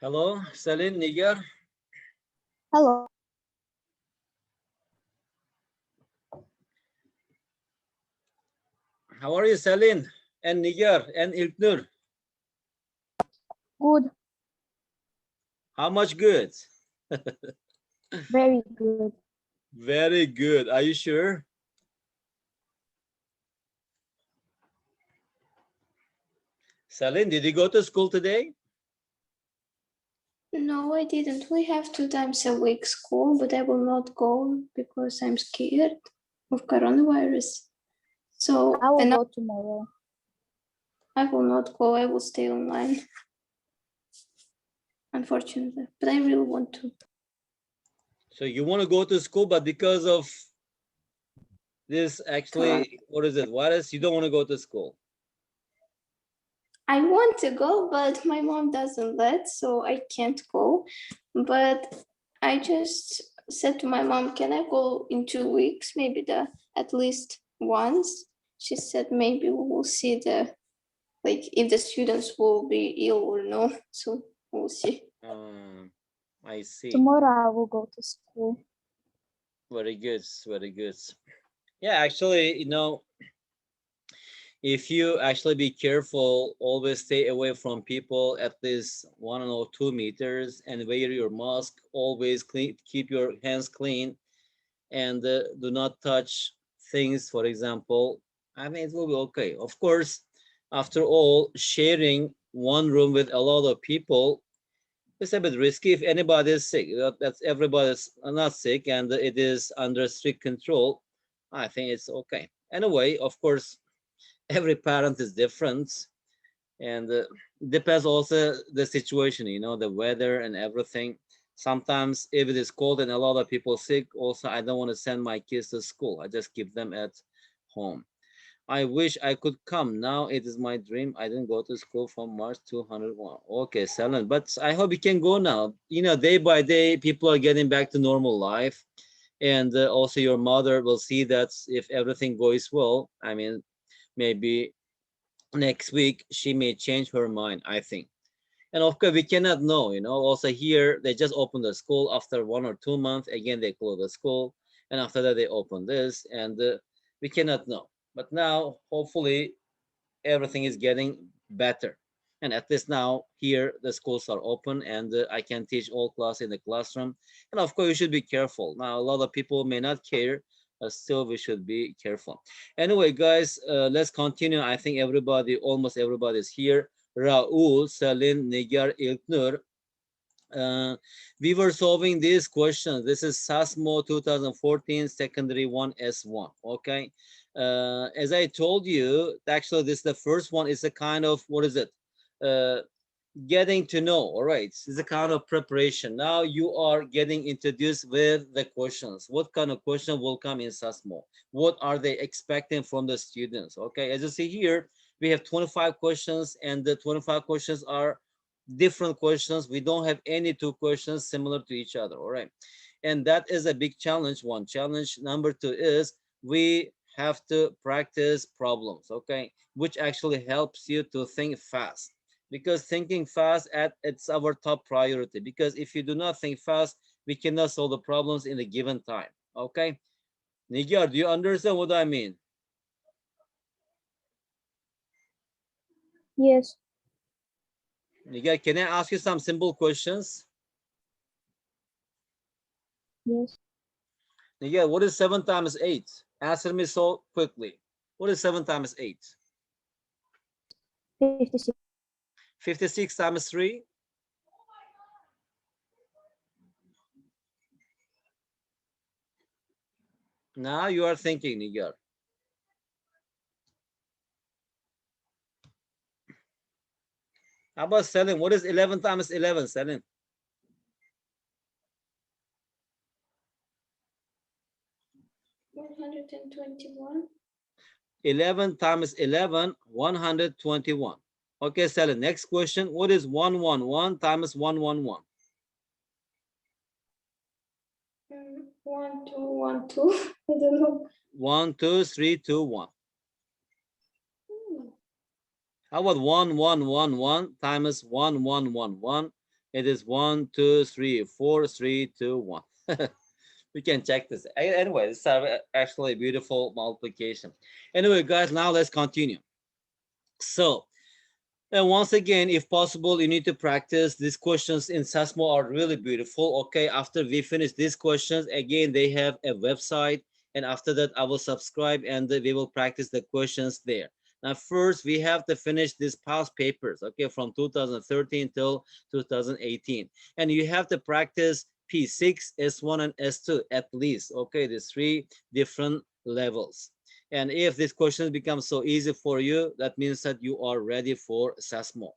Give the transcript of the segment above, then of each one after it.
Hello, Celine, Niger. Hello. How are you, Celine? And Niger and Ilknur? Good. How much good? Very good. Very good. Are you sure? Celine, did you go to school today? No, I didn't. We have 2 times a week school, but I will not go because I'm scared of coronavirus. So I will go tomorrow. I will not go. I will stay online. Unfortunately, but I really want to. So you want to go to school, but because of this, actually, what is it? Virus, you don't want to go to school. I want to go, but my mom doesn't let, so I can't go. But I just said to my mom, can I go in 2 weeks? Maybe at least once. She said maybe we will see if the students will be ill or no. So we'll see. I see. Tomorrow I will go to school. Very good, very good. Yeah, actually, if you actually be careful, always stay away from people at least 1 or 2 meters and wear your mask, always clean, keep your hands clean, and do not touch things, for example. I mean, it will be okay. Of course, after all, sharing one room with a lot of people is a bit risky. If anybody is sick, that's everybody's not sick and it is under strict control, I think it's okay. Anyway, of course, every parent is different and depends also the situation, the weather and everything. Sometimes if it is cold and a lot of people sick, also I don't want to send my kids to school. I just keep them at home. I wish I could come. Now it is my dream. I didn't go to school from March 201. Okay, Selen, but I hope you can go now. Day by day, people are getting back to normal life. And also your mother will see that if everything goes well, I mean, maybe next week she may change her mind, I think. And of course we cannot know, also here they just opened the school after 1 or 2 months, again they close the school, and after that they open this, and we cannot know. But now hopefully everything is getting better, and at least now here the schools are open and I can teach all class in the classroom. And of course you should be careful. Now a lot of people may not care, but still we should be careful. Anyway guys, let's continue. I think almost everybody is here. Raul, Selin, Nigar, Ilknur. We were solving these questions. This is Sasmo 2014 secondary 1 S1. Okay. As I told you, actually this is the first one. Is a kind of, what is it? Getting to know. All right. It's a kind of preparation. Now you are getting introduced with the questions. What kind of question will come in Sasmo? What are they expecting from the students? Okay. As you see here, we have 25 questions, and the 25 questions are different questions. We don't have any 2 questions similar to each other. All right. And that is a big challenge. One challenge. Number 2 is we have to practice problems, okay, which actually helps you to think fast, because thinking fast it's our top priority, because if you do not think fast, we cannot solve the problems in a given time. Okay, Nigar, do you understand what I mean? Yes. Nigar, can I ask you some simple questions? Yes. Nigar, what is 7 times 8? Answer me so quickly. What is 7 times 8? 56. 56 times 3? Now you are thinking, Nigar. How about Selim? What is 11 times 11, Selim? 121. 11 times 11, 121. Okay, Selim, next question. What is 111 times 111? 1, 2, 1, 2. I don't know. 1, 2, 3, 2, 1. How about 1, 1, 1, 1 times 1, 1, 1, 1 It is 1, 2, 3, 4, 3, 2, 1. We can check this. Anyway, this is actually a beautiful multiplication. Anyway, guys, now let's continue. So, and once again, if possible, you need to practice. These questions in Sasmo are really beautiful. Okay, after we finish these questions, again, they have a website. And after that, I will subscribe and we will practice the questions there. Now, first, we have to finish these past papers, okay, from 2013 till 2018. And you have to practice P6, S1, and S2 at least, okay, these three different levels. And if this question becomes so easy for you, that means that you are ready for Sasmo.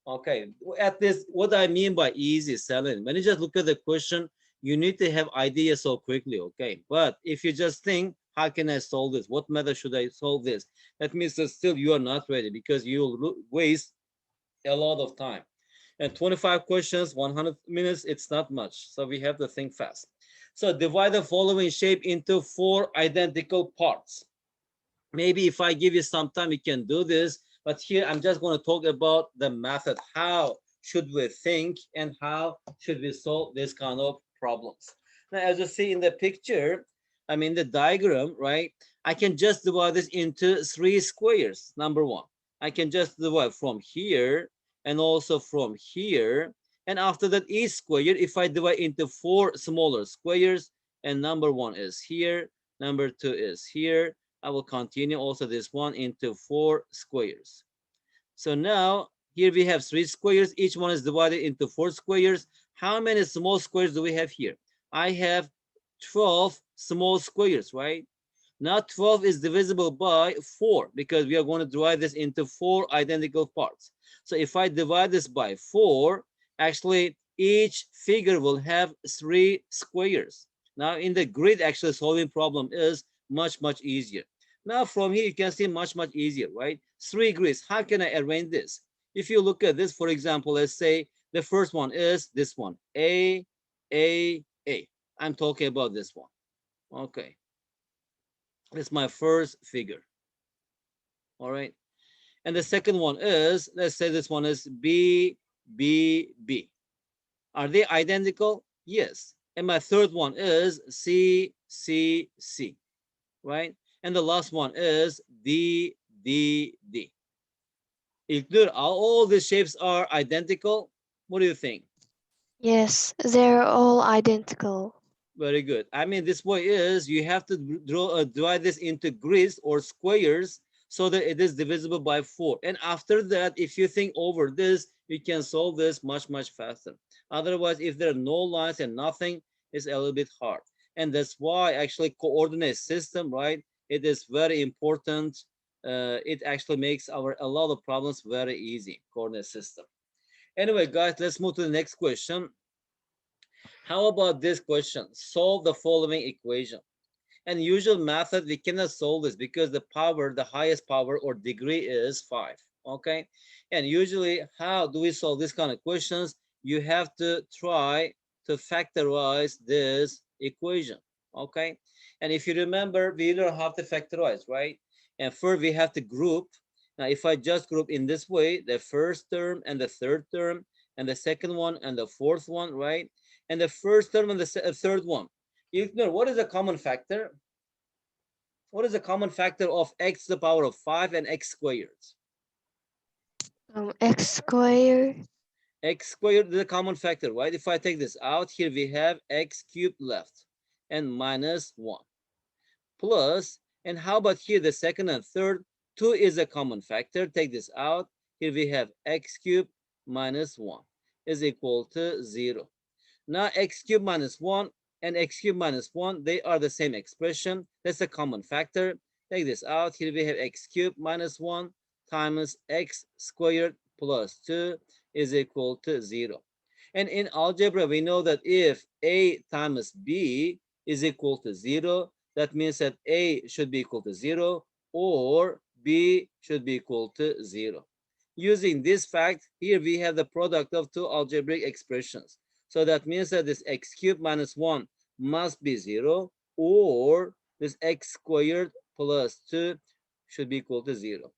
Okay, at this, what I mean by easy, Selin, when you just look at the question, you need to have ideas so quickly, okay? But if you just think, how can I solve this? What method should I solve this? That means that still you are not ready because you will waste a lot of time. And 25 questions, 100 minutes, it's not much. So we have to think fast. So divide the following shape into 4 identical parts. Maybe if I give you some time, you can do this. But here I'm just going to talk about the method. How should we think and how should we solve this kind of problems? Now, as you see in the picture, I mean the diagram, right? I can just divide this into 3 squares. Number 1, I can just divide from here and also from here. And after that, each square, if I divide into 4 smaller squares, and number 1 is here, number 2 is here, I will continue also this one into 4 squares. So now here we have 3 squares. Each one is divided into 4 squares. How many small squares do we have here? I have 12 small squares, right? Now 12 is divisible by 4 because we are going to divide this into 4 identical parts. So if I divide this by 4, actually each figure will have 3 squares. Now in the grid, actually solving problem is much easier. Now from here you can see much easier, right? 3 grids. How can I arrange this? If you look at this, for example, let's say the first one is this one, A, A, A. I'm talking about this one. Okay. It's my first figure. All right. And the second one is, let's say this one is B, B, B. Are they identical? Yes. And my third one is C, C, C. Right? And the last one is D, D, D. İlknur, all these shapes are identical? What do you think? Yes, they're all identical. Very good. I mean, this way is you have to divide this into grids or squares so that it is divisible by 4. And after that, if you think over this, you can solve this much faster. Otherwise, if there are no lines and nothing, it's a little bit hard. And that's why actually coordinate system, right? It is very important. It actually makes a lot of problems very easy, coordinate system. Anyway, guys, let's move to the next question. How about this question? Solve the following equation. And usual method, we cannot solve this because the power, the highest power or degree is 5. Okay. And usually, how do we solve this kind of questions? You have to try to factorize this equation. Okay. And if you remember, we don't have to factorize, right? And first, we have to group. Now, if I just group in this way, the first term and the third term, and the second one and the fourth one, right? And the first term and the third one. Ignore, what is a common factor? What is the common factor of x to the power of 5 and x squared? X squared. X squared is a common factor, right? If I take this out, here we have x cubed left and minus 1 plus, and how about here the second and third? 2 is a common factor. Take this out. Here we have x cubed minus 1 is equal to 0. Now x cubed minus 1 and x cubed minus 1, they are the same expression. That's a common factor. Take this out. Here we have x cubed minus 1 times x squared plus 2 is equal to 0. And in algebra, we know that if a times b is equal to 0, that means that a should be equal to 0 or b should be equal to 0. Using this fact, here we have the product of two algebraic expressions. So that means that this x cubed minus 1 must be 0, or this x squared plus 2 should be equal to 0.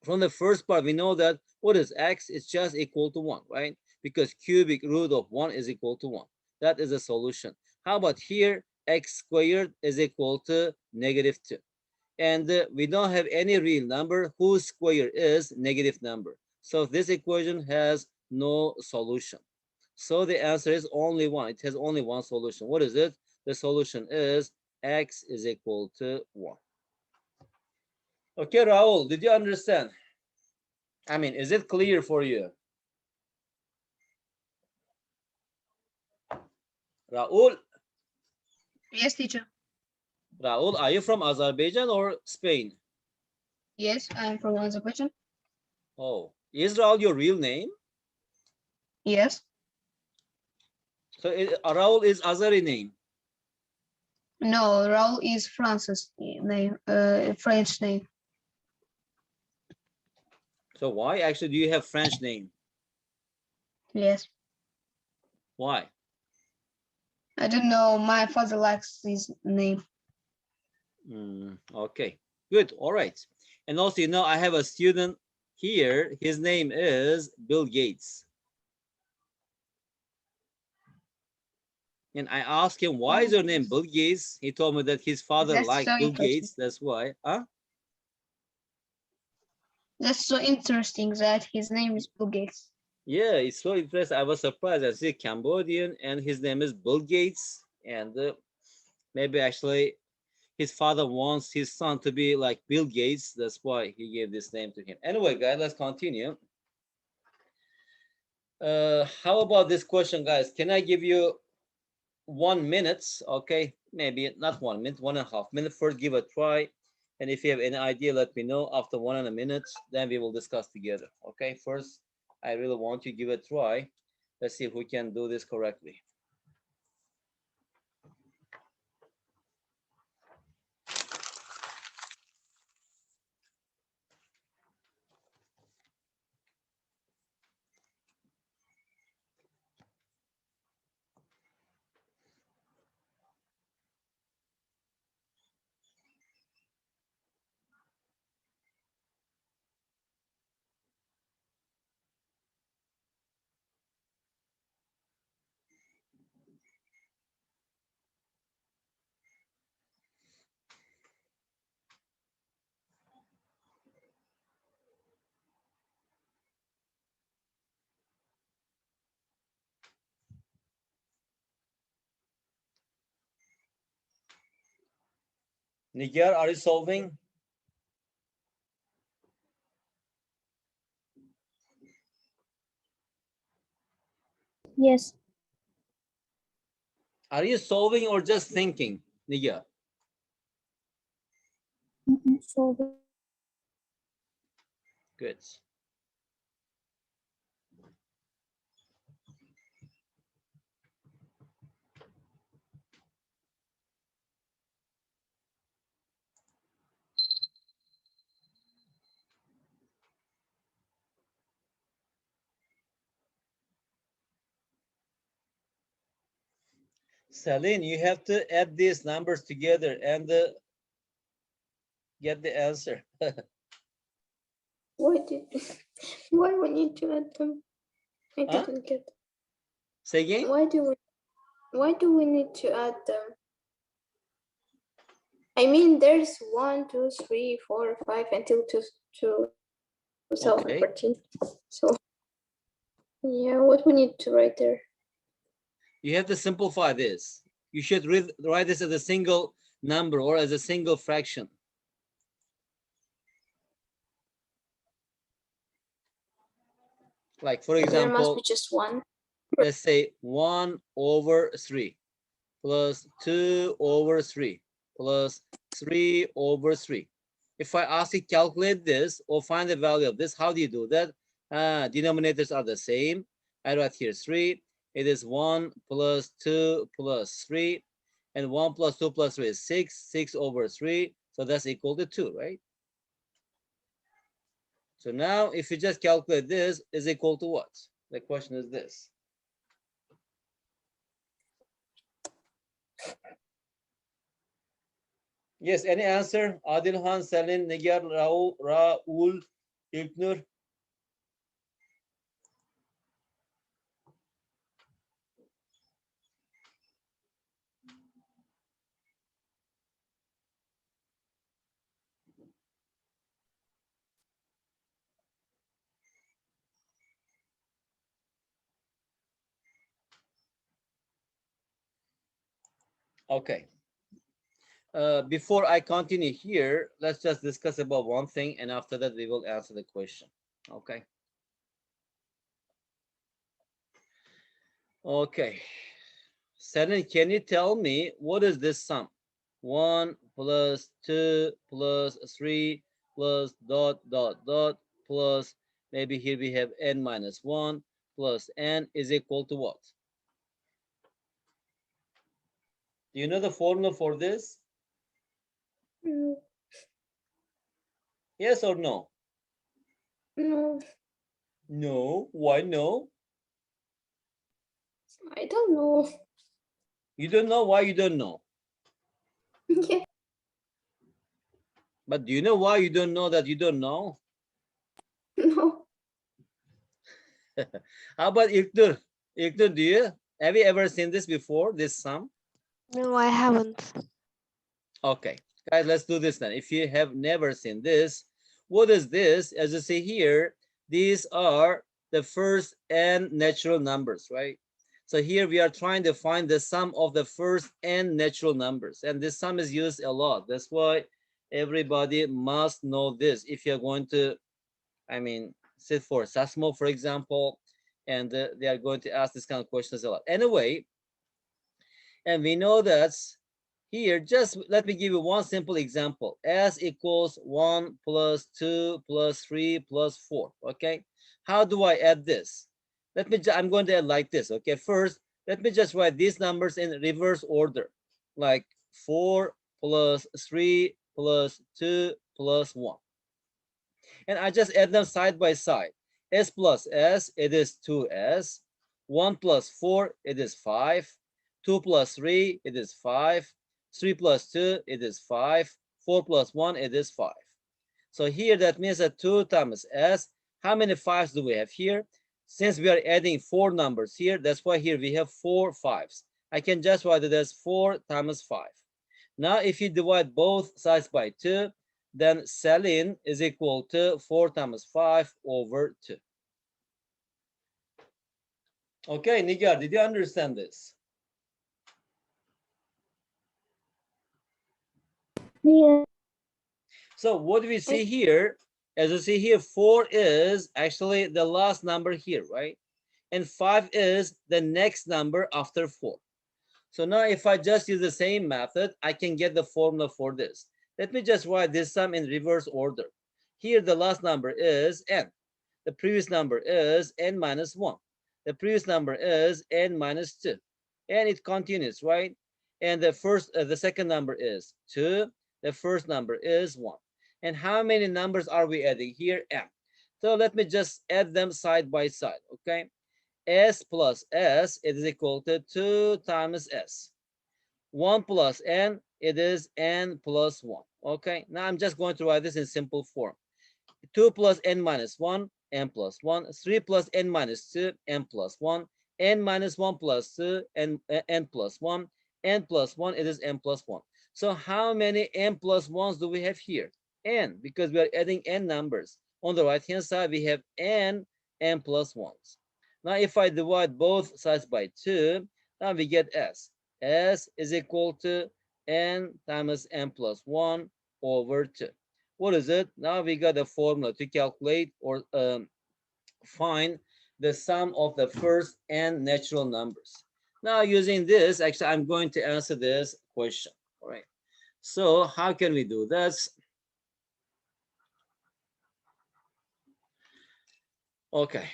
From the first part, we know that what is x? It's just equal to 1, right? Because cubic root of 1 is equal to 1. That is a solution. How about here? X squared is equal to -2. And we don't have any real number whose square is negative number. So this equation has no solution. So the answer is only one. It has only one solution. What is it? The solution is x is equal to 1. Okay, Raul, did you understand? I mean, is it clear for you? Raul, Yes, teacher. Raul, are you from Azerbaijan or Spain? Yes, I'm from Azerbaijan. Oh, is Raul your real name? Yes. So Raul is Azeri name. No, Raul is Francis name, French name. So why actually do you have French name? Yes. Why? I don't know. My father likes this name. Okay, good. All right. And also, I have a student here. His name is Bill Gates. And I asked him, why is your name Bill Gates? He told me that his father That's liked so Bill interesting. Gates. That's why. Huh? That's so interesting that his name is Bill Gates. Yeah, it's so interesting. I was surprised. I see Cambodian and his name is Bill Gates. And maybe actually his father wants his son to be like Bill Gates. That's why he gave this name to him. Anyway, guys, let's continue. How about this question, guys? Can I give you 1 minute? Okay, maybe not 1 minute, 1.5 minutes. First, give a try. And if you have any idea, let me know. After 1 minute, then we will discuss together. Okay, first, I really want you to give a try. Let's see if we can do this correctly. Nigar, are you solving? Yes. Are you solving or just thinking, Nigar? Solving. Good. Celine, you have to add these numbers together and get the answer. Why did why we need to add them? I Huh? didn't get. Say again? Why do we need to add them? I mean, there's 1, 2, 3, 4, 5 until 2014. So yeah, what we need to write there? You have to simplify this. You should write this as a single number or as a single fraction. Like, for There must be example, just one. let's say 1/3 plus 2/3 plus 3/3. If I ask you calculate this or find the value of this, how do you do that? Denominators are the same. I write here 3. It is 1 plus 2 plus 3. And 1 plus 2 plus 3 is 6. 6/3. So that's equal to 2, right? So now if you just calculate this, is equal to what? The question is this. Yes, any answer? Adil Han, Selin, Nigar, Raul, İlknur. Okay. Before I continue here, let's just discuss about one thing, and after that we will answer the question. Okay. Okay. Senin, can you tell me what is this sum? 1 plus 2 plus 3 plus dot dot dot plus, maybe here we have n minus 1 plus n is equal to what? Do you know the formula for this? No, Yes or no? no, No. Why no? I don't know. You don't know why you don't know. Yeah, But do you know why you don't know that you don't know? no, How about İlknur? İlknur, do you? Have you ever seen this before, this sum? No, I haven't. Okay, guys, let's do this then. If you have never seen this, what is this? As you see here, these are the first n natural numbers, right? So here we are trying to find the sum of the first n natural numbers. And this sum is used a lot. That's why everybody must know this. If you're going to, I mean, sit for Sasmo, for example, and they are going to ask this kind of questions a lot. Anyway, and we know that here, just let me give you one simple example. S equals 1 plus 2 plus 3 plus 4, okay? How do I add this? I'm going to add like this, okay? First, let me just write these numbers in reverse order, like 4 plus 3 plus 2 plus 1. And I just add them side by side. S plus S, it is 2S. 1 plus 4, it is 5. 2 plus 3, it is 5. 3 plus 2, it is 5. 4 plus 1, it is 5. So here that means that 2 times S. How many 5s do we have here? Since we are adding 4 numbers here, that's why here we have 4 5s. I can just write it as 4 times 5. Now, if you divide both sides by 2, then Selin is equal to 4 times 5 over 2. Okay, Nigar, did you understand this? Yeah. So what do we see here? As you see here, 4 is actually the last number here, right? And 5 is the next number after 4. So now if I just use the same method, I can get the formula for this. Let me just write this sum in reverse order. Here the last number is n. The previous number is n minus 1. The previous number is n minus 2. And it continues, right? And the second number is 2. The first number is 1. And how many numbers are we adding here? M. So let me just add them side by side, okay? S plus S, it is equal to 2 times S. 1 plus N, it is N plus 1. Okay, now I'm just going to write this in simple form. 2 plus N minus 1, N plus 1. 3 plus N minus 2, N plus 1. N minus 1 plus 2, N plus 1. N plus 1, it is N plus 1. So how many N plus 1s do we have here? N, because we are adding N numbers. On the right hand side, we have N plus 1s. Now, if I divide both sides by 2, now we get S. S is equal to N times N plus 1 over 2. What is it? Now we got a formula to calculate or find the sum of the first N natural numbers. Now, using this, actually, I'm going to answer this question. All right. So how can we do this? Okay.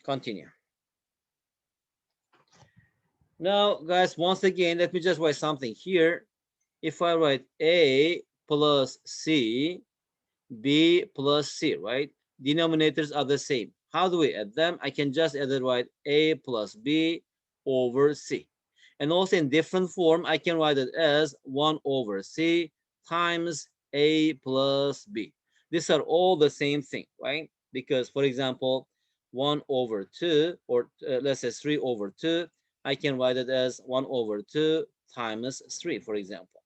Continue. Now, guys, once again, let me just write something here. If I write A plus C, B plus C, right? Denominators are the same. How do we add them? I can just add it, right? A plus B over C. And also in different form, I can write it as 1 over C times A plus B. These are all the same thing, right? Because, for example, 1 over 2, or let's say 3 over 2, I can write it as 1 over 2 times 3, for example.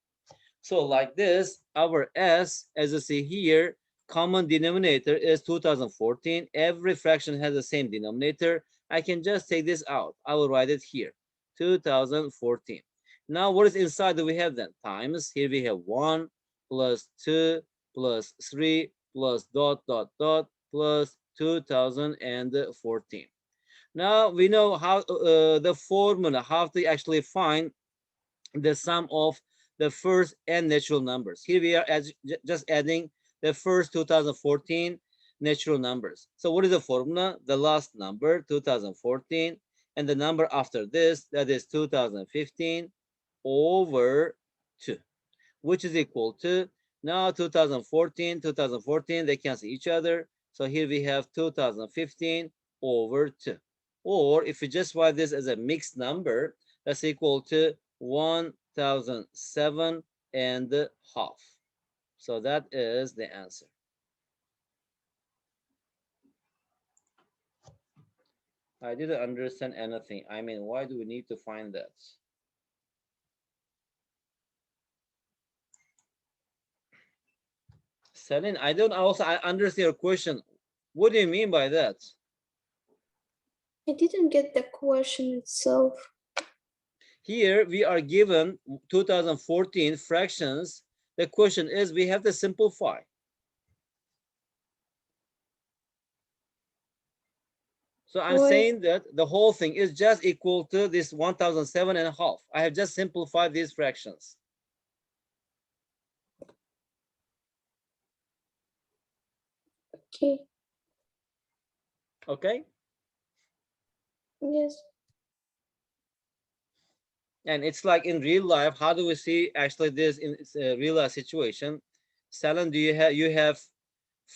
So like this, our S, as you see here, common denominator is 2014. Every fraction has the same denominator. I can just take this out. I will write it here, 2014. Now what is inside that we have then? Times, here we have 1 plus 2 plus 3 plus dot dot dot plus 2014. Now we know how the formula, how to actually find the sum of the first and natural numbers. Here we are just adding the first 2014 natural numbers. So what is the formula? The last number, 2014, and the number after this, that is 2015 over 2, which is equal to, now 2014, they cancel each other. So here we have 2015 over 2. Or if we just write this as a mixed number, that's equal to 1007 and a half. So that is the answer. I didn't understand anything. I mean, why do we need to find that? Celine, I don't also I understand your question. What do you mean by that? I didn't get the question itself. Here we are given 2014 fractions. The question is we have to simplify. So I'm saying that the whole thing is just equal to this 1007 and a half. I have just simplified these fractions. Okay. Okay? Yes. And it's like in real life, how do we see actually this in a real life situation? Salon, do you have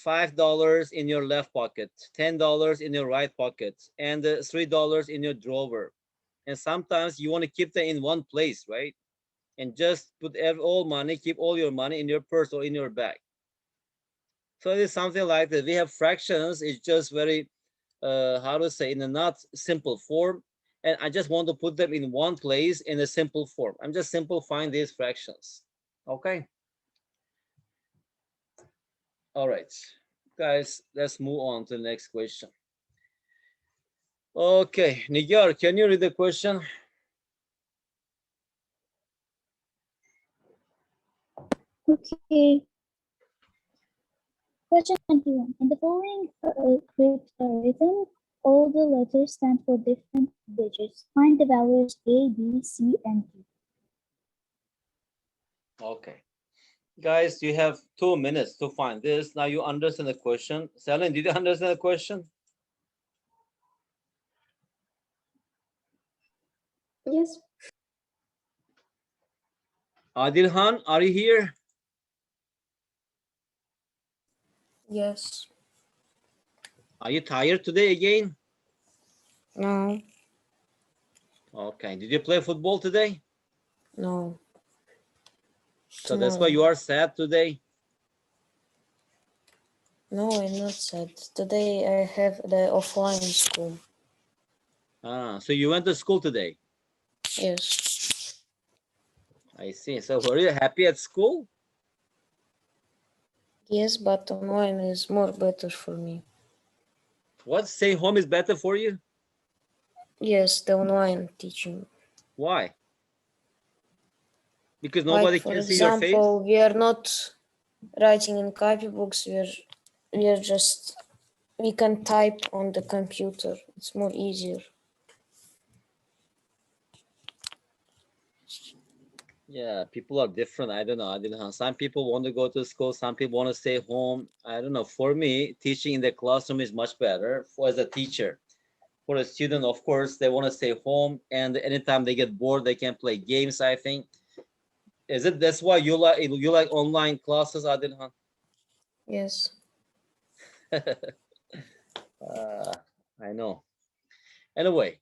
$5 in your left pocket, $10 in your right pocket, and $3 in your drawer. And sometimes you want to keep them in one place, right? And just put all money, keep all your money in your purse or in your bag. So it is something like that. We have fractions. It's just very, how to say, in a not simple form. And I just want to put them in one place in a simple form. I'm just simplifying these fractions. Okay. All right, guys, let's move on to the next question. Okay, Nigar, can you read the question? Okay. Question 21. In the following cryptography, all the letters stand for different digits. Find the values A, B, C, and D. Okay. Guys, you have 2 minutes to find this. Now you understand the question. Selin, did you understand the question? Yes. Adilhan, are you here? Yes. Are you tired today again? No. Okay. Did you play football today? No. So that's why you are sad today? No, I'm not sad. Today I have the offline school. Ah, so you went to school today? Yes. I see. So were you happy at school? Yes, but online is more better for me. What? Staying home is better for you? Yes, the online teaching. Why? Because Like, nobody for can see your face? example, we are not writing in copybooks. We can type on the computer. It's more easier. Yeah, people are different. I don't know. I don't know. Some people want to go to school. Some people want to stay home. I don't know. For me, teaching in the classroom is much better for as a teacher. For a student, of course, they want to stay home, and anytime they get bored, they can play games. I think. Is it that's why you like online classes, Adilhan? Yes. I know. Anyway,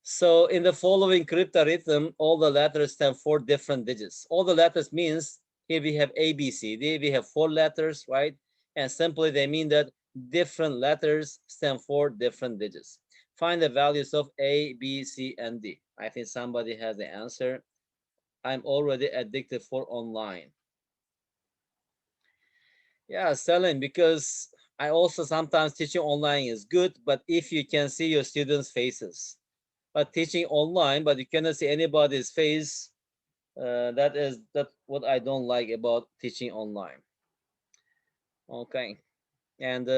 so in the following cryptography, all the letters stand for different digits. All the letters means here we have A, B, C, D. We have 4 letters, right? And simply they mean that different letters stand for different digits. Find the values of A, B, C, and D. I think somebody has the answer. I'm already addicted for online. Yeah, selling, because I also sometimes teaching online is good, but if you can see your students' faces. But teaching online, but you cannot see anybody's face, that what I don't like about teaching online. Okay, and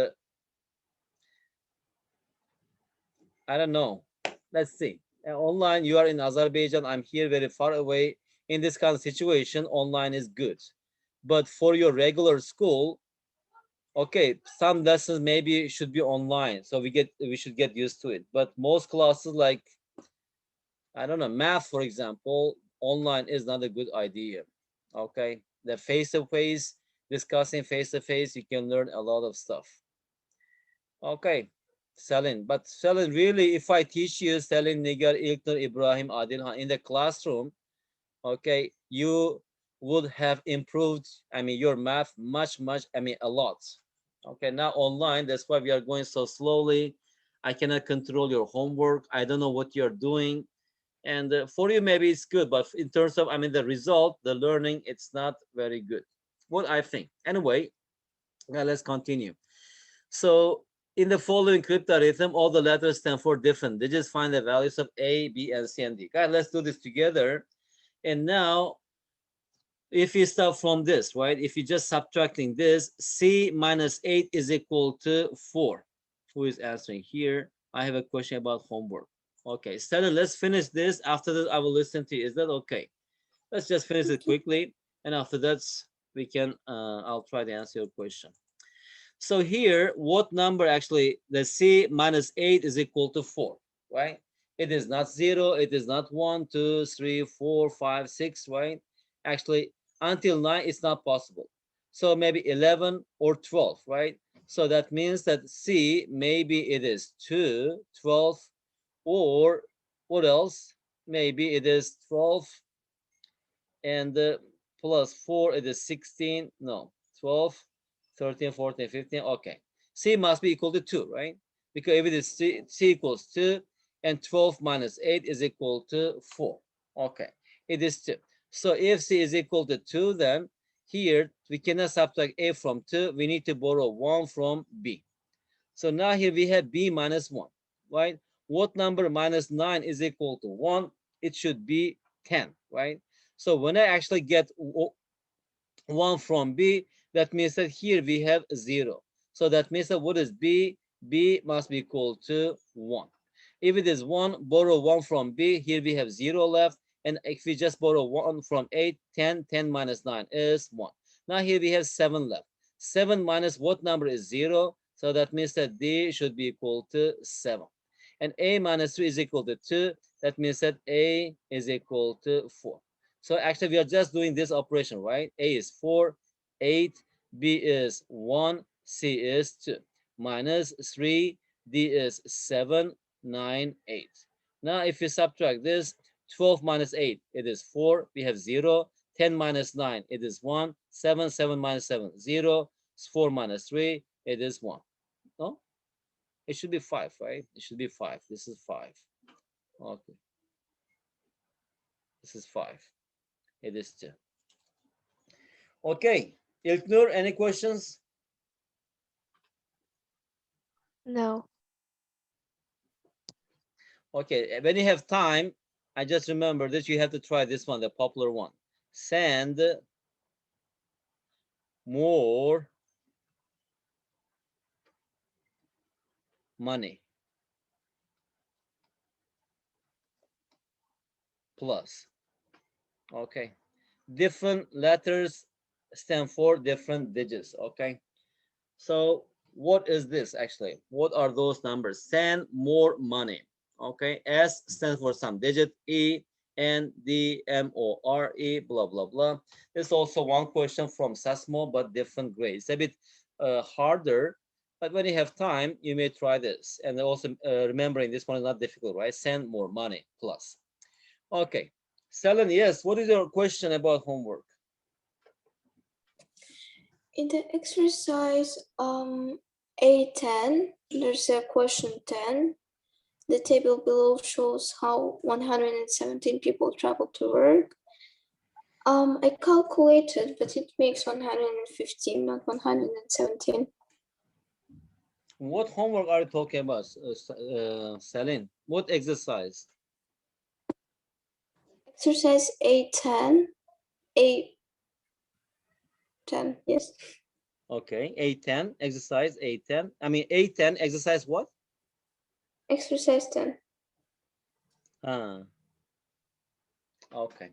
I don't know. Let's see. Online, you are in Azerbaijan. I'm here very far away. In this kind of situation, online is good. But for your regular school, okay, some lessons maybe should be online, so we should get used to it. But most classes, like I don't know, math, for example, online is not a good idea. Okay, the face to face discussing face to face, you can learn a lot of stuff. Okay, Selin. But Selin, really, if I teach you Selin, Nigar, Ilknur, Ibrahim, Adil in the classroom, okay, you would have improved, I mean, your math much, I mean, a lot. Okay, now online, that's why we are going so slowly. I cannot control your homework. I don't know what you're doing. And for you, maybe it's good, but in terms of, I mean, the result, the learning, it's not very good. What I think. Anyway, now let's continue. So in the following cryptograph, all the letters stand for different digits. Find the values of A, B, and C, and D. Guys, let's do this together. And now, if you start from this, right? If you just subtracting this, C minus 8 is equal to 4. Who is answering here? I have a question about homework. Okay, Stella, let's finish this. After that, I will listen to you. Is that okay? Let's just finish it Okay. quickly. And after that, we can, I'll try to answer your question. So here, what number actually, the C minus 8 is equal to 4, right? It is not 0, it is not 1, 2, 3, 4, 5, 6, right? Actually, until 9, it's not possible. So maybe 11 or 12, right? So that means that C, maybe it is 2, 12, or what else? Maybe it is 12 and plus 4, it is 16. No, 12, 13, 14, 15. Okay, C must be equal to 2, right? Because if it is C equals 2 and 12 minus 8 is equal to 4. Okay, it is 2. So if C is equal to 2, then here we cannot subtract A from 2. We need to borrow 1 from B. So now here we have B minus 1, right? What number minus 9 is equal to 1? It should be 10, right? So when I actually get 1 from B, that means that here we have 0. So that means that what is B? B must be equal to 1. If it is 1, borrow 1 from B. Here we have 0 left. And if we just borrow 1 from 8, 10, 10 minus 9 is 1. Now here we have 7 left. 7 minus what number is 0? So that means that D should be equal to 7. And A minus 3 is equal to 2. That means that A is equal to 4. So actually, we are just doing this operation, right? A is 4, 8, B is 1, C is 2, minus 3, D is 7, 9, 8. Now, if you subtract this, 12 minus 8, it is 4, we have 0. 10 minus 9, it is 1. 7, 7 minus 7, 0. 4 minus 3, it is 1. No? It should be 5, right? It should be 5. This is 5. Okay. This is 5. It is 2. Okay, Ilknur, any questions? No. Okay, when you have time, I just remember that you have to try this one, the popular one. Send more money plus. Okay, different letters stand for different digits. Okay, so what is this actually? What are those numbers? Send more money. Okay, S stands for some digit, E, N, D, M, O, R, E, blah, blah, blah. There's also one question from Sasmo, but different grades. It's a bit harder, but when you have time, you may try this. And also remembering this one is not difficult, right? Send more money plus. Okay, Selen, yes, what is your question about homework? In the exercise A10, there's a question 10. The table below shows how 117 people travel to work. I calculated, but it makes 115, not 117. What homework are you talking about, Celine? What exercise? Exercise A10, A10, yes. Okay, A10, exercise A10. I mean, A10, exercise what? Exercise 10. Ah, okay.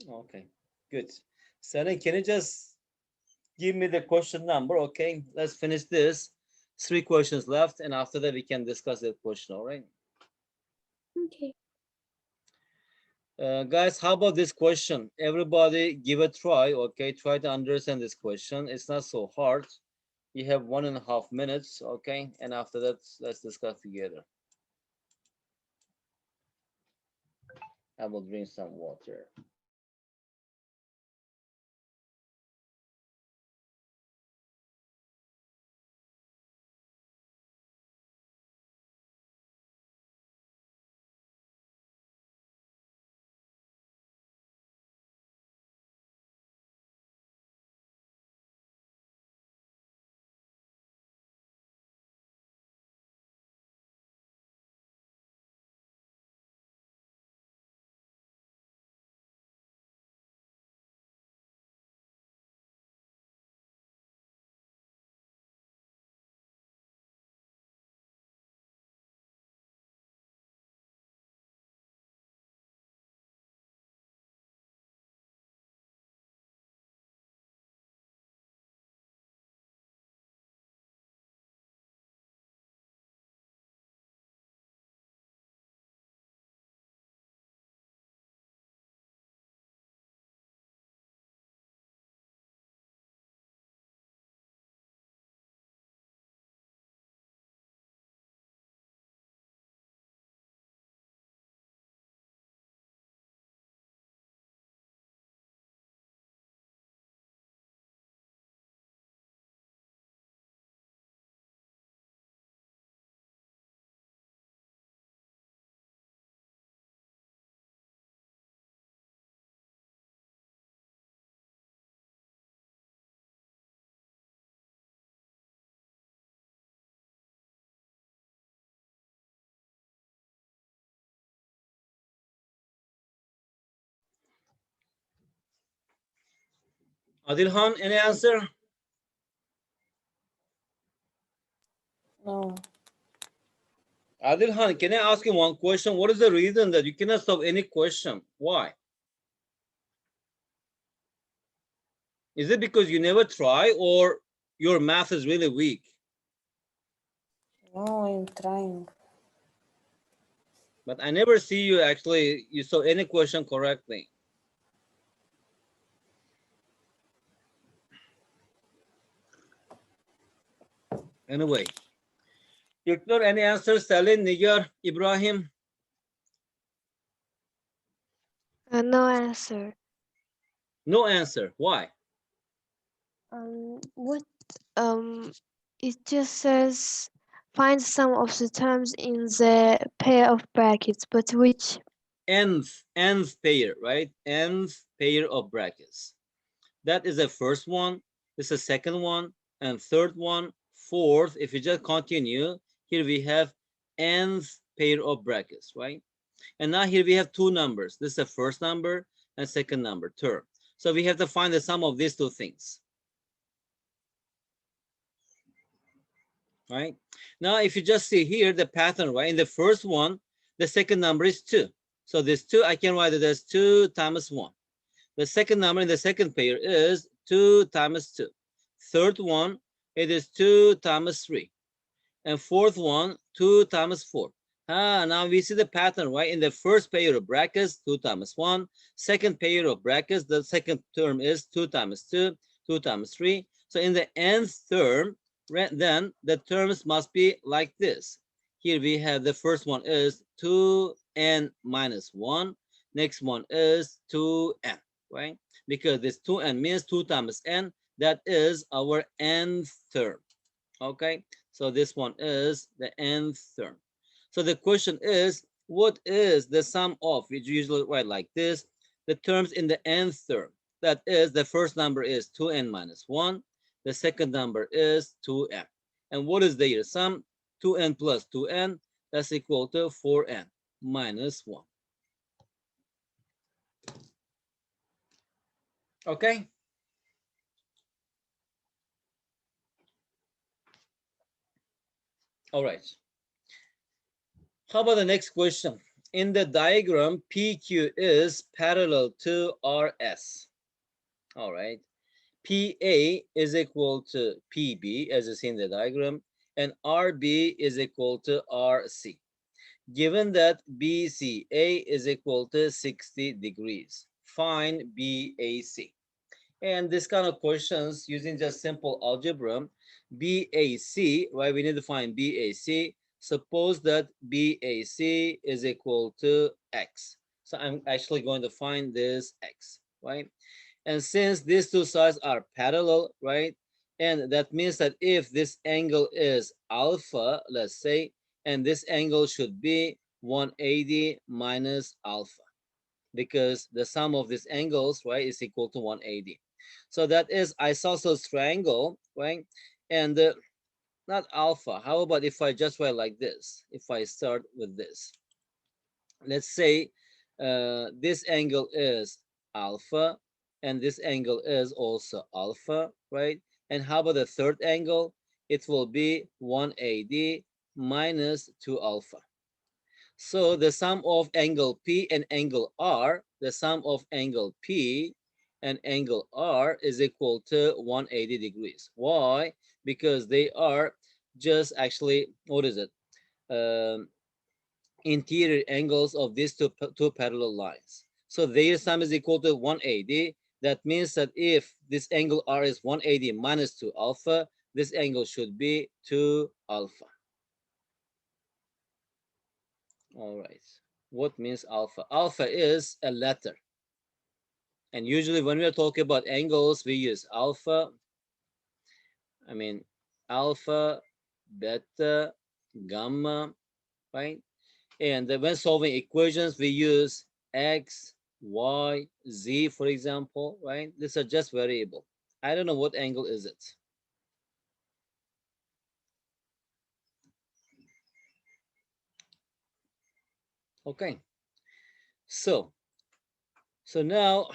Okay, good. Celine, can you just give me the question number? Okay, let's finish this. 3 questions left, and after that, we can discuss that question, all right? Okay. Guys, how about this question? Everybody give a try, okay? Try to understand this question. It's not so hard. You have 1.5 minutes, okay? And after that, let's discuss together. I will drink some water. Adilhan, any answer? No. Adilhan, can I ask you one question? What is the reason that you cannot solve any question? Why? Is it because you never try or your math is really weak? No, I'm trying. But I never see you actually, you solve any question correctly. Anyway, you got any answers, Salin, Nigar, Ibrahim? No answer. No answer. Why? What? Um, it just says find some of the terms in the pair of brackets, but which? Nth pair, right? Nth pair of brackets. That is the first one. This is the second one, and third one, fourth. If you just continue, here we have nth pair of brackets, right? And now here we have 2 numbers. This is the first number and second number, term. So we have to find the sum of these 2 things. Right? Now, if you just see here the pattern, right? In the first one, the second number is 2. So this 2, I can write it as 2 times 1. The second number in the second pair is 2 times 2. Third one, it is 2 times 3. And fourth one, 2 times 4. Now we see the pattern, right? In the first pair of brackets, 2 times 1. Second pair of brackets, the second term is 2 times 2, 2 times 3. So in the nth term, then the terms must be like this. Here we have the first one is 2n minus 1. Next one is 2n, right? Because this 2n means 2 times n. That is our nth term. Okay, so this one is the nth term. So the question is, what is the sum of, which you usually write like this, the terms in the nth term? That is, the first number is 2n minus 1. The second number is 2n. And what is their sum? 2n plus 2n, that's equal to 4n minus 1. Okay? All right. How about the next question? In the diagram, PQ is parallel to RS. All right. PA is equal to PB, as you see in the diagram, and RB is equal to RC. Given that BCA is equal to 60 degrees, find BAC. And this kind of questions using just simple algebra, BAC, right? We need to find BAC. Suppose that BAC is equal to X. So I'm actually going to find this X, right? And since these two sides are parallel, right? And that means that if this angle is alpha, let's say, and this angle should be 180 minus alpha, because the sum of these angles, right, is equal to 180. So that is isosceles triangle, right? And not alpha. How about if I just write like this? If I start with this, let's say this angle is alpha, and this angle is also alpha, right? And how about the third angle? It will be 180 minus 2 alpha. So the sum of angle P and angle R, the sum of angle P and angle R is equal to 180 degrees. Why? Because they are just actually, what is it? Um, Interior angles of these two parallel lines. So their sum is equal to 180. That means that if this angle R is 180 minus 2 alpha, this angle should be 2 alpha. All right. What means alpha? Alpha is a letter. And usually when we are talking about angles, we use alpha. I mean, alpha, beta, gamma, right? And when solving equations, we use x, y, z, for example, right? These are just variable. I don't know what angle is it. Okay. So now,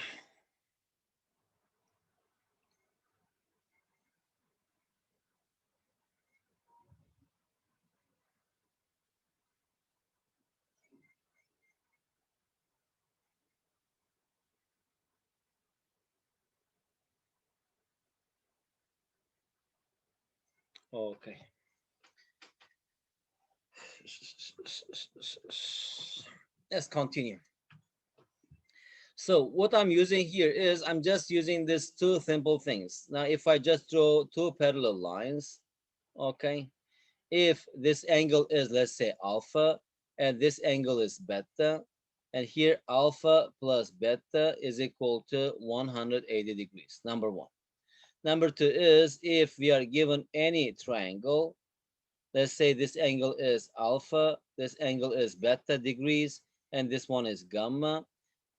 okay. Let's continue. So what I'm using here is I'm just using these two simple things. Now, if I just draw two parallel lines, okay, if this angle is, let's say, alpha, and this angle is beta, and here alpha plus beta is equal to 180 degrees, number one. Number two is if we are given any triangle, let's say this angle is alpha, this angle is beta degrees, and this one is gamma.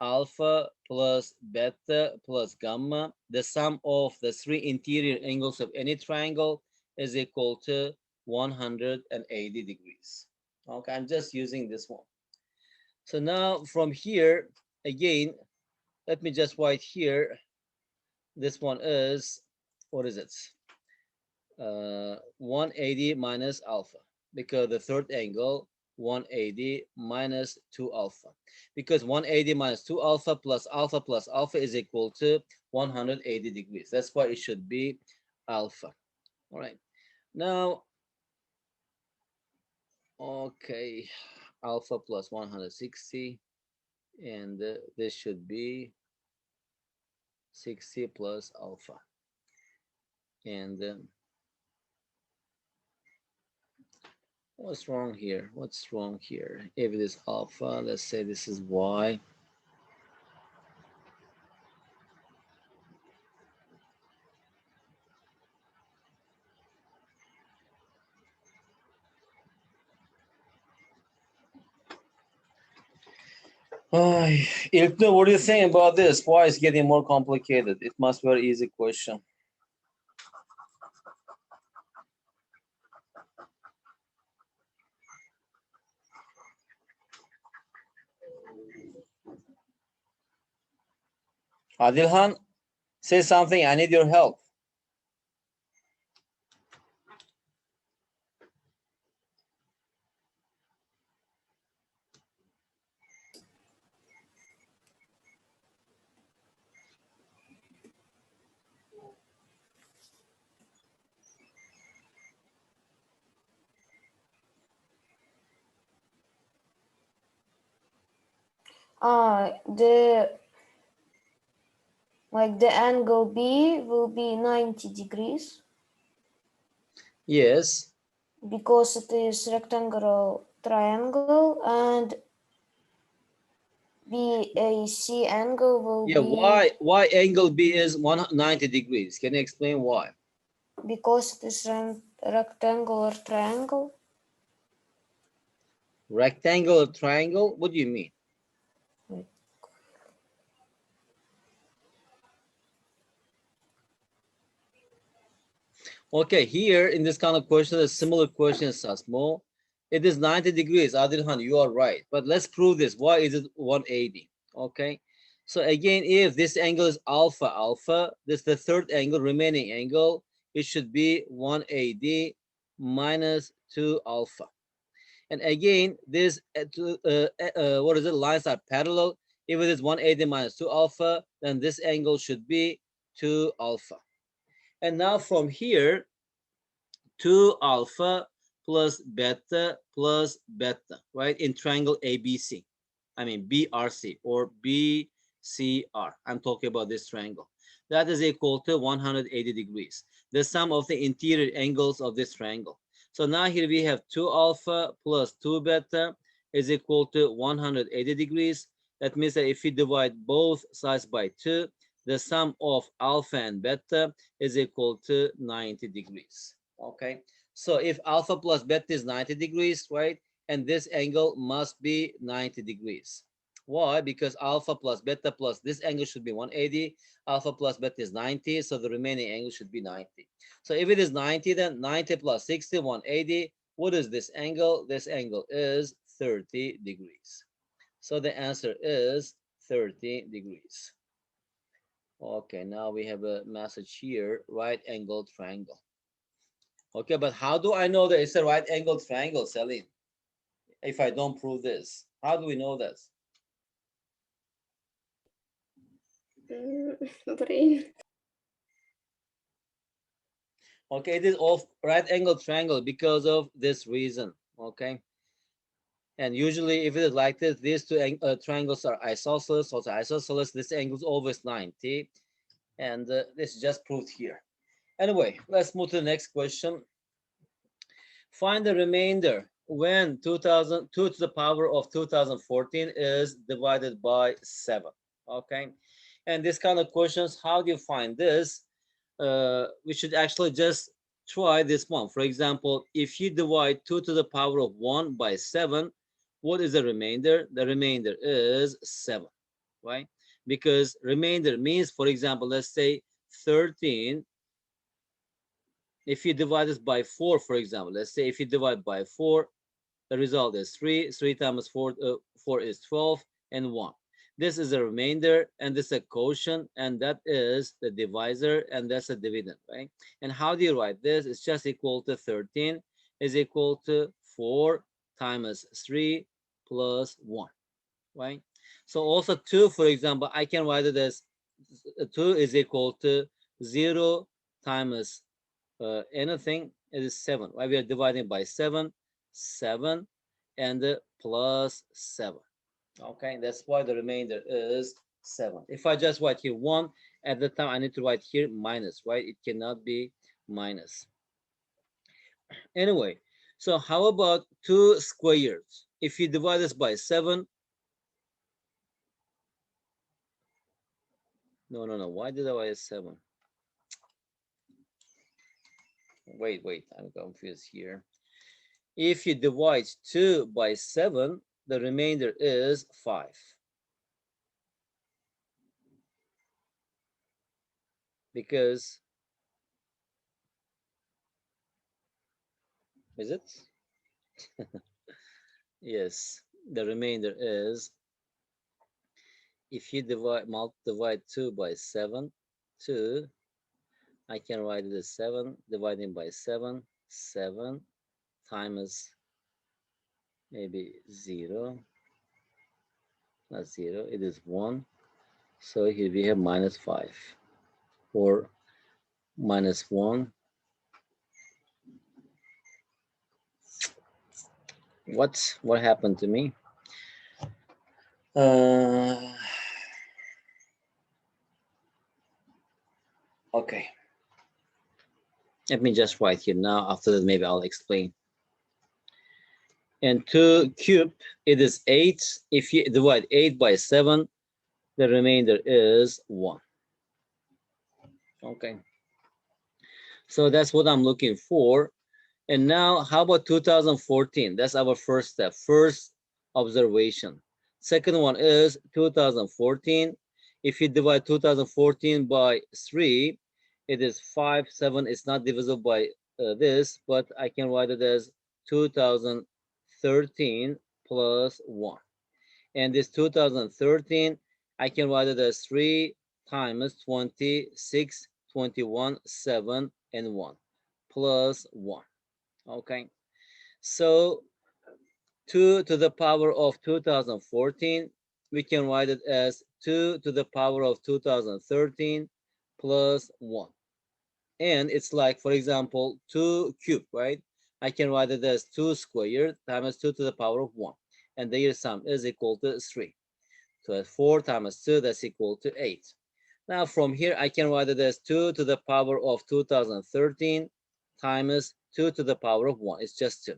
Alpha plus beta plus gamma, the sum of the three interior angles of any triangle is equal to 180 degrees. Okay, I'm just using this one. So now from here, again, let me just write here. This one is, what is it? 180 minus alpha, because the third angle 180 minus 2 alpha, because 180 minus 2 alpha plus alpha is equal to 180 degrees. That's why it should be alpha. All right, now, okay, alpha plus 160, and this should be 60 plus alpha. And what's wrong here? What's wrong here? If it is alpha, let's say this is y. Ay, İlknur, what do you think about this? Why is getting more complicated? It must be an easy question. Adilhan, say something. I need your help. The the angle B will be 90 degrees Yes. because it is rectangular triangle, and BAC angle will Yeah. be Why angle B is 190 degrees? Can you explain why? because it is rectangular triangle. Rectangle or triangle? What do you mean? Okay, here in this kind of question, a similar question, Sasmo. It is 90 degrees. Adilhan, you are right. But let's prove this. Why is it 180? Okay. So again, if this angle is alpha, alpha, this is the third angle, remaining angle, it should be 180 minus 2 alpha. And again, this what is it? Lines are parallel. If it is 180 minus 2 alpha, then this angle should be 2 alpha. And now from here, 2 alpha plus beta, right? In triangle ABC. I mean BRC or BCR. I'm talking about this triangle. That is equal to 180 degrees. The sum of the interior angles of this triangle. So now here we have 2 alpha plus 2 beta is equal to 180 degrees. That means that if we divide both sides by 2, the sum of alpha and beta is equal to 90 degrees. Okay, so if alpha plus beta is 90 degrees, right? And this angle must be 90 degrees. Why? Because alpha plus beta plus this angle should be 180. Alpha plus beta is 90, so the remaining angle should be 90. So if it is 90, then 90 plus 60, 180. What is this angle? This angle is 30 degrees. So the answer is 30 degrees. Okay, now we have a message here, right angle triangle. Okay, but how do I know that it's a right angle triangle, Celine? If I don't prove this, how do we know this? Brain. Okay, it is of right angle triangle because of this reason. Okay, and usually if it is like this, these two triangles are isosceles. Also isosceles, this angle is always 90, and this is just proved here. Anyway, let's move to the next question. Find the remainder when 2002 to the power of 2014 is divided by 7. Okay, and this kind of questions, how do you find this? We should actually just try this one. For example, if you divide 2 to the power of 1 by 7, what is the remainder? The remainder is 7, right? Because remainder means, for example, let's say 13. If you divide this by 4, for example, let's say if you divide by 4, the result is 3. 3 times 4 is 12, and 1. This is a remainder, and this is a quotient, and that is the divisor, and that's a dividend, right? And how do you write this? It's just equal to 13 is equal to 4 times 3 plus 1, right? So also 2, for example, I can write it as 2 is equal to 0 times anything. It is 7, right? We are dividing by 7, 7, and plus 7. Okay, that's why the remainder is 7. If I just write here 1, at the time I need to write here minus, right? It cannot be minus. Anyway, so how about 2 squared? If you divide this by 7, no, why did I write 7? Wait, I'm confused here. If you divide 2 by 7, the remainder is 5. because is it? Yes, the remainder is, if you divide 2 by 7, 2, I can write it as 7 dividing by 7, 7 times maybe 0, not 0, it is 1. So here we have minus 5 or minus 1. What happened to me? Okay. Let me just write here now. After that, maybe I'll explain. And 2 cube, it is 8. If you divide 8 by 7, the remainder is 1. Okay. So that's what I'm looking for. And now, how about 2014? That's our first step, first observation. Second one is 2014. If you divide 2014 by 3, it is 5, 7. It's not divisible by this, but I can write it as 2013 plus 1. And this 2013, I can write it as 3 times 26, 21, 7, and 1 plus 1. Okay, so 2 to the power of 2014, we can write it as 2 to the power of 2013 plus 1. And it's like, for example, 2 cubed, right? I can write it as 2 squared times 2 to the power of 1. And their sum is equal to 3. So 4 times 2, that's equal to 8. Now from here, I can write it as 2 to the power of 2013 times 2 to the power of 1. It's just 2.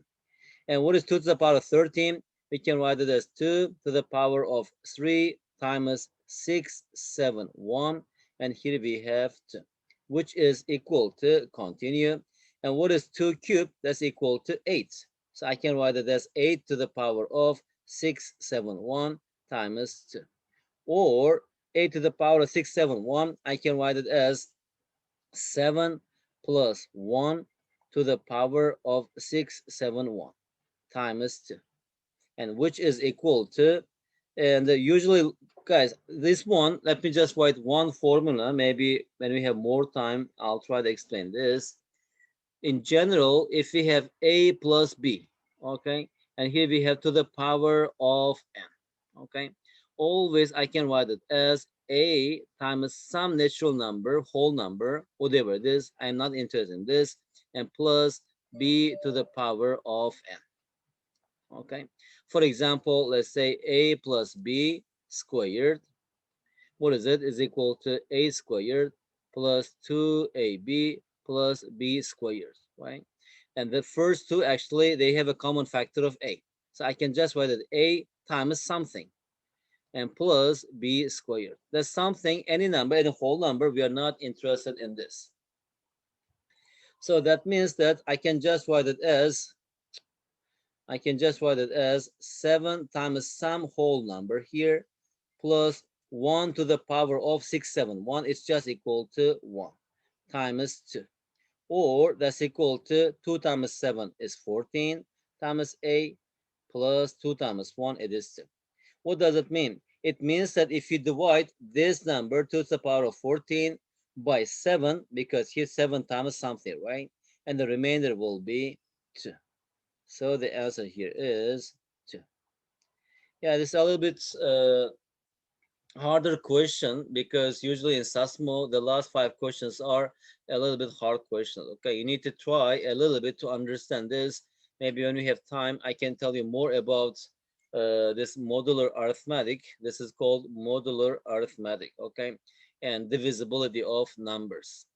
And what is 2 to the power of 13? We can write it as 2 to the power of 3 times 6, 7, 1. And here we have 2, which is equal to, continue. And what is 2 cubed? That's equal to 8. So I can write it as 8 to the power of 6, 7, 1 times 2. Or 8 to the power of 6, 7, 1, I can write it as 7 plus 1 to the power of 6, 7, 1 times 2, and which is equal to, and usually, guys, this one, let me just write one formula. Maybe when we have more time, I'll try to explain this. In general, if we have a plus b, okay, and here we have to the power of n, okay, always I can write it as a times some natural number, whole number, whatever it is, I'm not interested in this, and plus b to the power of n. Okay, for example, let's say a plus b squared, what is it, is equal to a squared plus 2ab plus b squared, right? And the first two, actually, they have a common factor of a, so I can just write it a times something and plus b squared. That's something, any number, any whole number. We are not interested in this. So that means that I can just write it as 7 times some whole number here plus 1 to the power of 6, 7. 1 is just equal to 1 times 2. Or that's equal to 2 times 7 is 14 times a plus 2 times 1, it is 2. What does it mean? It means that if you divide this number 2 to the power of 14 by 7, because here 7 times something, right? And the remainder will be 2. So the answer here is 2. Yeah, this is a little bit harder question, because usually in Sasmo, the last 5 questions are a little bit hard questions. Okay, you need to try a little bit to understand this. Maybe when we have time, I can tell you more about this modular arithmetic. This is called modular arithmetic, okay? And divisibility of numbers.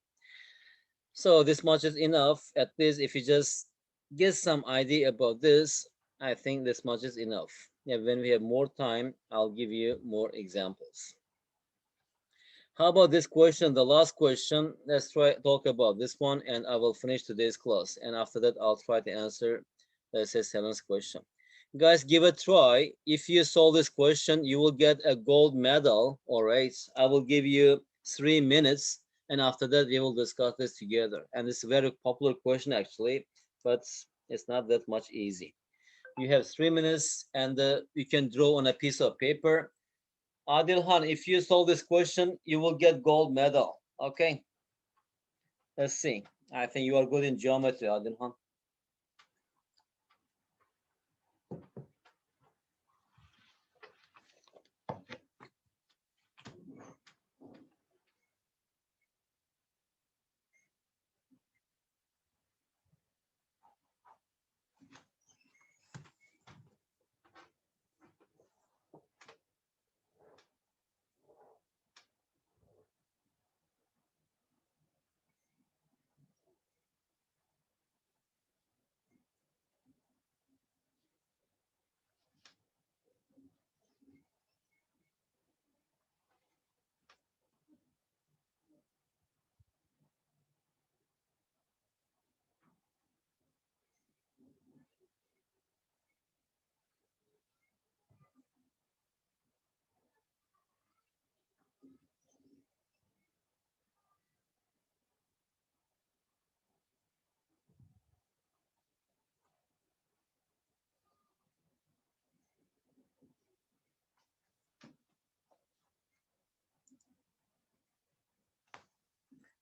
So this much is enough. At least if you just get some idea about this, I think this much is enough. Yeah, when we have more time, I'll give you more examples. How about this question, the last question? Let's try talk about this one, and I will finish today's class. And after that, I'll try to answer, let's say, 7th question. Guys, give it a try. If you solve this question, you will get a gold medal. All right, I will give you 3 minutes And after that, we will discuss this together. And it's a very popular question actually, but it's not that much easy. You have 3 minutes, and you can draw on a piece of paper. Adilhan, if you solve this question, you will get gold medal. Okay, let's see. I think you are good in geometry, Adilhan.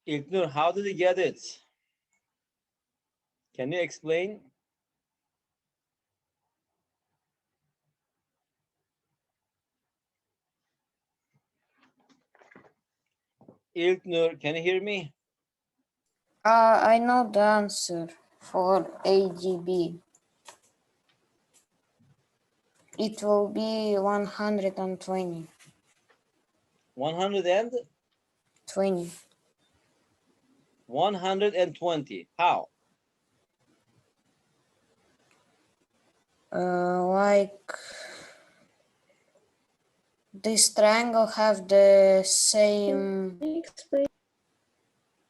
Ilknur, how did you get it? Can you explain? Ilknur, can you hear me? I know the answer for AGB. It will be 120. 100 and 20. 120. How? Like this triangle have the same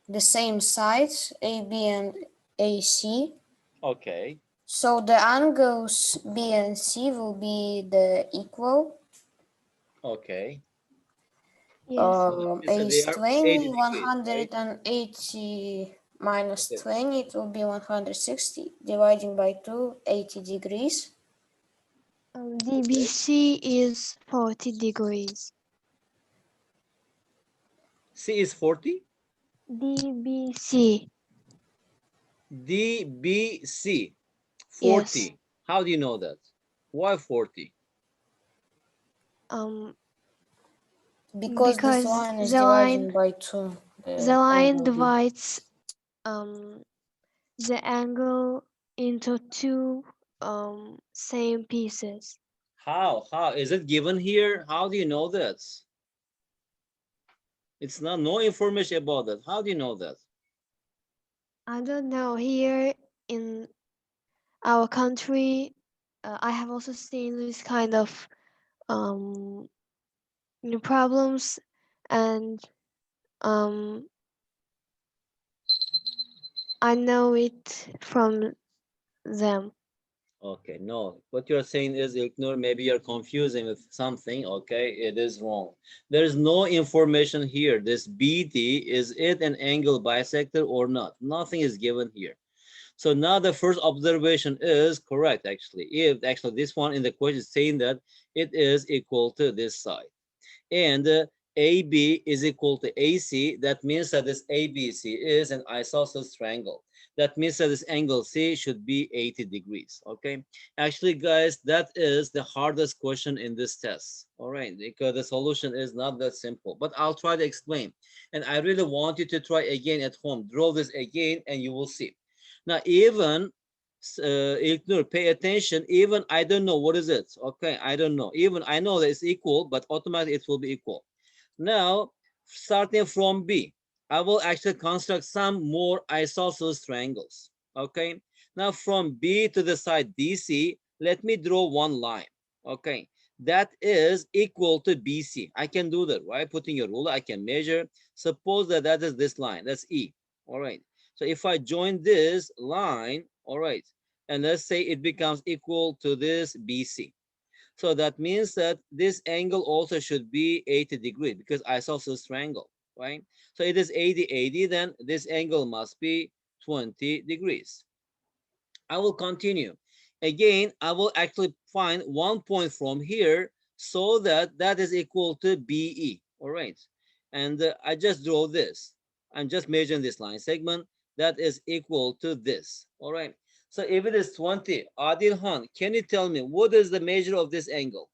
Explain. sides, AB and AC. Okay. So the angles B and C will be the equal. Okay. Yes. So that means A that they is are 80 20, degrees, right? 180 minus Okay. 20, it will be 160. Dividing by 2, 80 degrees. Okay. DBC is 40 degrees. C is 40. DBC. DBC Yes. 40. How do you know that? Why 40? Because this Because one is dividing by 2. the line Angle B. divides the angle into two same pieces. How? How? Is it given here? How do you know that? It's not no information about that. How do you know that? I don't know. Here in our country, I have also seen this kind of um, problems, and um, I know it from them. Okay, no. What you're saying is, ignore. Maybe you're confusing with something. Okay, it is wrong. There's no information here. This BD, is it an angle bisector or not? Nothing is given here. So now the first observation is correct, actually. If actually this one in the question is saying that it is equal to this side. And AB is equal to AC, that means that this ABC is an isosceles triangle. That means that this angle C should be 80 degrees, okay? Actually, guys, that is the hardest question in this test, all right? Because the solution is not that simple, but I'll try to explain. And I really want you to try again at home. Draw this again and you will see. Now, even Ilknur, pay attention. Even I don't know what is it. Okay, I don't know. Even I know that it's equal, but automatically it will be equal. Now, starting from B, I will actually construct some more isosceles triangles. Okay. Now from B to the side DC, let me draw one line. Okay. That is equal to BC. I can do that, right? Putting a ruler, I can measure. Suppose that that is this line. That's E. All right. So if I join this line, all right, and let's say it becomes equal to this BC. So that means that this angle also should be 80 degrees because isosceles triangle. right? So it is 80, then this angle must be 20 degrees. I will continue. Again, I will actually find 1 point from here so that that is equal to BE. All right. And I just draw this. I'm just measuring this line segment that is equal to this. All right. So if it is 20, Adil Han, can you tell me what is the measure of this angle?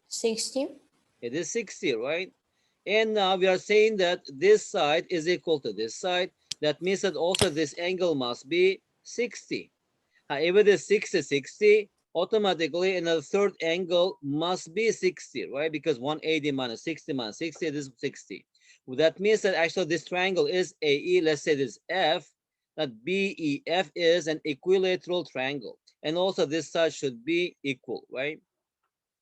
60. It is 60, right? And now we are saying that this side is equal to this side. That means that also this angle must be 60. If it is 60, 60, automatically another third angle must be 60, right? Because 180 minus 60 minus 60, it is 60. Well, that means that actually this triangle is AE, let's say this F, that BEF is an equilateral triangle. And also this side should be equal, right?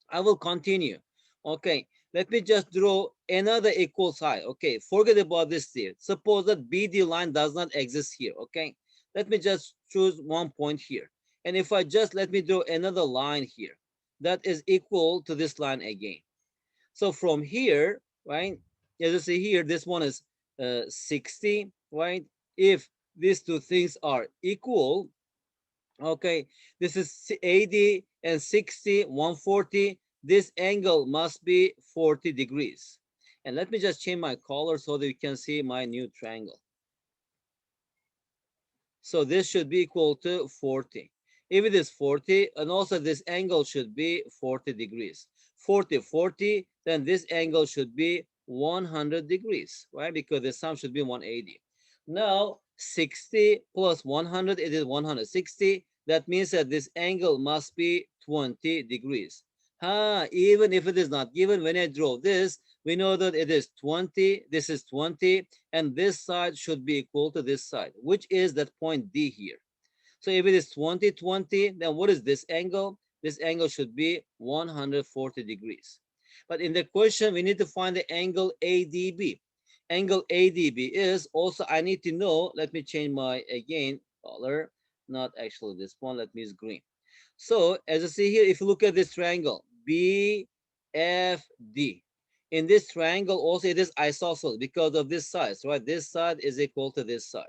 I will continue. Okay, let me just draw another equal side. Okay, forget about this here. Suppose that BD line does not exist here. Okay, let me just choose 1 point here. And if I just let me draw another line here that is equal to this line again. So from here, right, as you see here, this one is 60, right? If these two things are equal, okay, this is 80 and 60, 140. This angle must be 40 degrees. And let me just change my color so that you can see my new triangle. So this should be equal to 40. If it is 40, and also this angle should be 40 degrees. 40, 40, then this angle should be 100 degrees, right? Because the sum should be 180. Now, 60 plus 100, it is 160. That means that this angle must be 20 degrees. Even if it is not given, when I draw this, we know that it is 20, this is 20, and this side should be equal to this side, which is that point D here. So if it is 20, 20, then what is this angle? This angle should be 140 degrees. But in the question, we need to find the angle ADB. Angle ADB is also, I need to know, let me change my, again, color, not actually this one, let me use green. So as you see here, if you look at this triangle, BFD, in this triangle also it is isosceles because of this side, right? This side is equal to this side.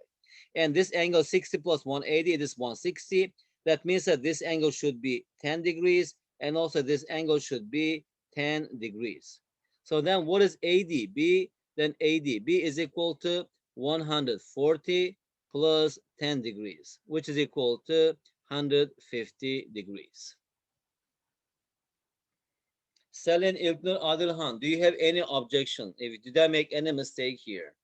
And this angle 60 plus 180, it is 160. That means that this angle should be 10 degrees, and also this angle should be 10 degrees. So then what is ADB? Then ADB is equal to 140 plus 10 degrees, which is equal to 150 degrees. Selin İlknur Adilhan, do you have any objection? Did I make any mistake here?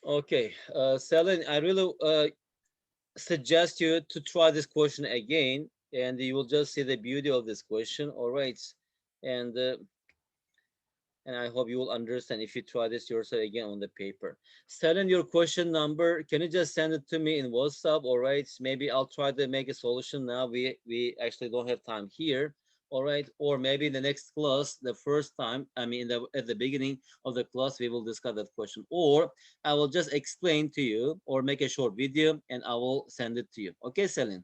Okay, Selin, I really suggest you to try this question again, and you will just see the beauty of this question. All right, and and I hope you will understand if you try this yourself again on the paper. Send your question number. Can you just send it to me in WhatsApp? All right. Maybe I'll try to make a solution now. We actually don't have time here. All right. Or maybe in the next class, the first time, I mean, at the beginning of the class, we will discuss that question. Or I will just explain to you or make a short video and I will send it to you. Okay, Selin?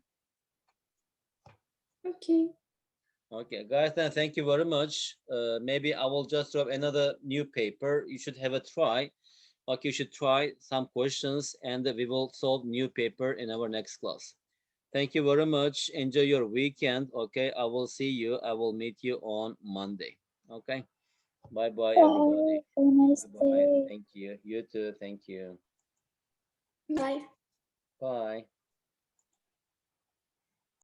Okay. Okay, guys, then thank you very much. Maybe I will just drop another new paper. You should have a try. Okay, you should try some questions and we will solve new paper in our next class. Thank you very much. Enjoy your weekend. Okay, I will see you. I will meet you on Monday. Okay, bye bye, Bye. everybody. Have a nice Bye bye. day. Thank you. You too. Thank you. Bye. Bye.